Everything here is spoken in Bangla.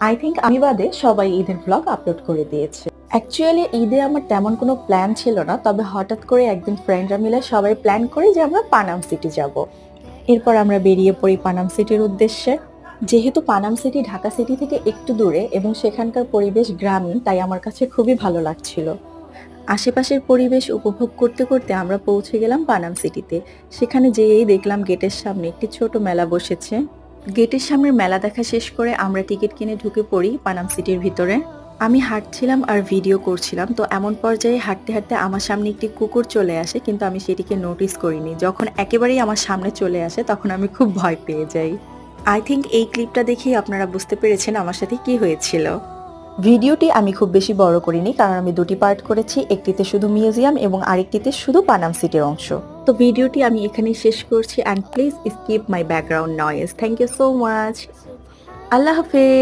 আই থিংক আমি বাদে সবাই ঈদের ব্লগ আপলোড করে দিয়েছে। অ্যাকচুয়ালি ঈদে আমার তেমন কোনো প্ল্যান ছিল না, তবে হঠাৎ করে একদিন ফ্রেন্ডরা মিলে সবাই প্ল্যান করি যে আমরা পানাম সিটি যাব। এরপর আমরা বেরিয়ে পড়ি পানাম সিটির উদ্দেশ্যে। যেহেতু পানাম সিটি ঢাকা সিটি থেকে একটু দূরে এবং সেখানকার পরিবেশ গ্রামীণ, তাই আমার কাছে খুবই ভালো লাগছিল। আশেপাশের পরিবেশ উপভোগ করতে করতে আমরা পৌঁছে গেলাম পানাম সিটিতে। সেখানে যেয়েই দেখলাম গেটের সামনে একটি ছোট মেলা বসেছে। গেটের সামনের মেলা দেখা শেষ করে আমরা টিকিট কিনে ঢুকে পড়ি পানাম সিটির ভিতরে। আমি হাঁটছিলাম আর ভিডিও করছিলাম, তো এমন পর্যায়ে হাঁটতে হাঁটতে আমার সামনে একটি কুকুর চলে আসে, কিন্তু আমি সেটিকে নোটিস করিনি। যখন একেবারেই আমার সামনে চলে আসে তখন আমি খুব ভয় পেয়ে যাই। আই থিংক এই ক্লিপটা দেখেই আপনারা বুঝতে পেরেছেন আমার সাথে কি হয়েছিল। ভিডিওটি আমি খুব বেশি বড় করিনি, কারণ আমি দুটি পার্ট করেছি, একটিতে শুধু মিউজিয়াম এবং আরেকটিতে শুধু পানাম সিটির অংশ। তো ভিডিওটি আমি এখানেই শেষ করছি, and please skip my background noise. Thank you so much. আল্লাহ হাফেজ।